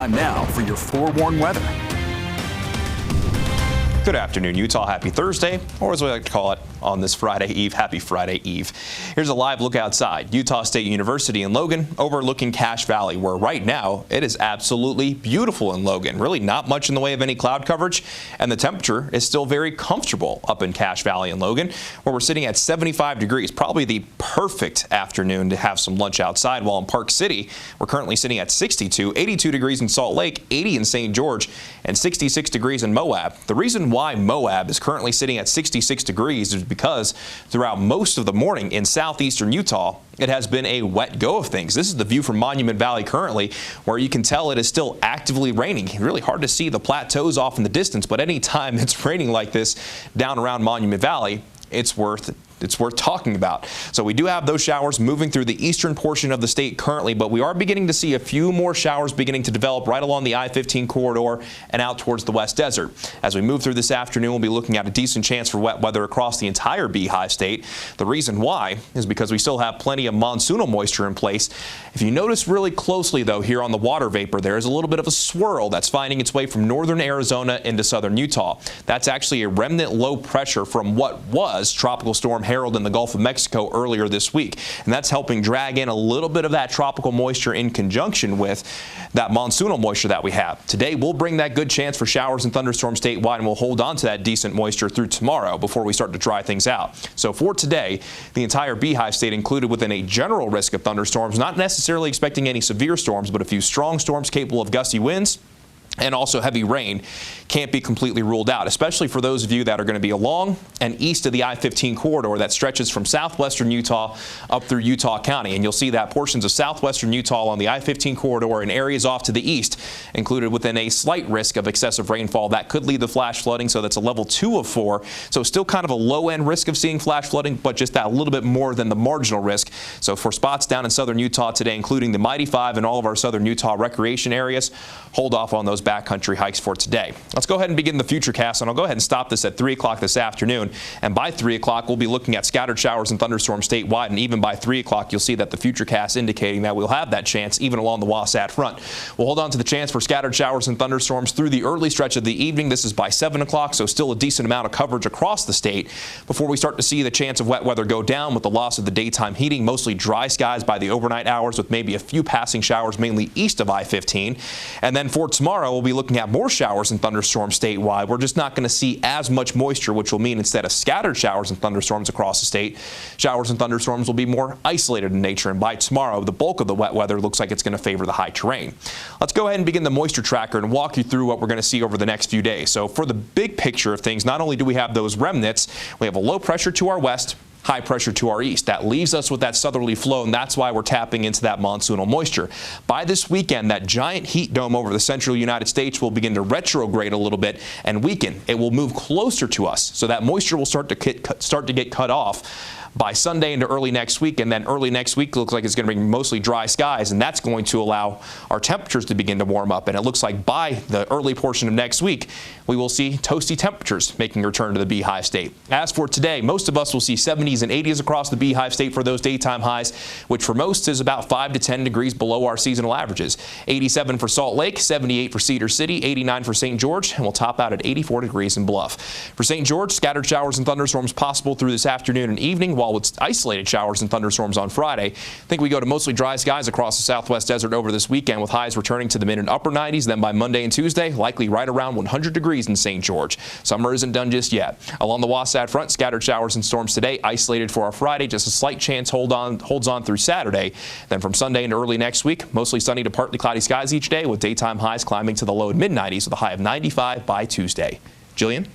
Time now for your forewarned weather. Good afternoon, Utah. Happy Thursday, or as we like to call it on this Friday Eve, happy Friday Eve. Here's a live look outside Utah State University in Logan, overlooking Cache Valley, where right now it is absolutely beautiful in Logan. Really not much in the way of any cloud coverage, and the temperature is still very comfortable up in Cache Valley in Logan, where we're sitting at 75 degrees, probably the perfect afternoon to have some lunch outside. While in Park City, we're currently sitting at 62, 82 degrees in Salt Lake, 80 in St. George, and 66 degrees in Moab. The reason why Moab is currently sitting at 66 degrees is because throughout most of the morning in southeastern Utah, it has been a wet go of things. This is the view from Monument Valley currently, where you can tell it is still actively raining. Really hard to see the plateaus off in the distance, but anytime it's raining like this down around Monument Valley, it's worth talking about. So we do have those showers moving through the eastern portion of the state currently, but we are beginning to see a few more showers beginning to develop right along the I-15 corridor and out towards the West Desert. As we move through this afternoon, we'll be looking at a decent chance for wet weather across the entire Beehive State. The reason why is because we still have plenty of monsoonal moisture in place. If you notice really closely, though, here on the water vapor, there is a little bit of a swirl that's finding its way from northern Arizona into southern Utah. That's actually a remnant low pressure from what was Tropical Storm Harold in the Gulf of Mexico earlier this week, and that's helping drag in a little bit of that tropical moisture in conjunction with that monsoonal moisture that we have. Today we'll bring that good chance for showers and thunderstorms statewide, and we'll hold on to that decent moisture through tomorrow before we start to dry things out. So for today, the entire Beehive State included within a general risk of thunderstorms, not necessarily expecting any severe storms, but a few strong storms capable of gusty winds and also heavy rain can't be completely ruled out, especially for those of you that are going to be along and east of the I-15 corridor that stretches from southwestern Utah up through Utah County. And you'll see that portions of southwestern Utah along the I-15 corridor and areas off to the east included within a slight risk of excessive rainfall that could lead to flash flooding. So that's a level 2 of 4. So still kind of a low-end risk of seeing flash flooding, but just that little bit more than the marginal risk. So for spots down in southern Utah today, including the Mighty 5 and all of our southern Utah recreation areas, hold off on those backcountry hikes for today. Let's go ahead and begin the futurecast, and I'll go ahead and stop this at 3 o'clock this afternoon. And by 3 o'clock, we'll be looking at scattered showers and thunderstorms statewide. And even by 3 o'clock, you'll see that the futurecast indicating that we'll have that chance even along the Wasatch Front. We'll hold on to the chance for scattered showers and thunderstorms through the early stretch of the evening. This is by 7 o'clock, so still a decent amount of coverage across the state before we start to see the chance of wet weather go down with the loss of the daytime heating. Mostly dry skies by the overnight hours with maybe a few passing showers mainly east of I-15. And then for tomorrow, we'll be looking at more showers and thunderstorms statewide. We're just not going to see as much moisture, which will mean instead of scattered showers and thunderstorms across the state, showers and thunderstorms will be more isolated in nature. And by tomorrow, the bulk of the wet weather looks like it's going to favor the high terrain. Let's go ahead and begin the moisture tracker and walk you through what we're going to see over the next few days. So for the big picture of things, not only do we have those remnants, we have a low pressure to our west, high pressure to our east. That leaves us with that southerly flow, and that's why we're tapping into that monsoonal moisture. By this weekend, that giant heat dome over the central United States will begin to retrograde a little bit and weaken. It will move closer to us, so that moisture will start to get cut off by Sunday into early next week, and then early next week looks like it's going to bring mostly dry skies, and that's going to allow our temperatures to begin to warm up. And it looks like by the early portion of next week, we will see toasty temperatures making a return to the Beehive State. As for today, most of us will see 70s and 80s across the Beehive State for those daytime highs, which for most is about 5 to 10 degrees below our seasonal averages. 87 for Salt Lake, 78 for Cedar City, 89 for St. George, and we'll top out at 84 degrees in Bluff. For St. George, scattered showers and thunderstorms possible through this afternoon and evening, while with isolated showers and thunderstorms on Friday. I think we go to mostly dry skies across the southwest desert over this weekend with highs returning to the mid and upper 90s. Then by Monday and Tuesday, likely right around 100 degrees in St. George. Summer isn't done just yet. Along the Wasatch Front, scattered showers and storms today, isolated for our Friday. Just a slight chance holds on through Saturday. Then from Sunday into early next week, mostly sunny to partly cloudy skies each day with daytime highs climbing to the low and mid 90s with a high of 95 by Tuesday. Jillian?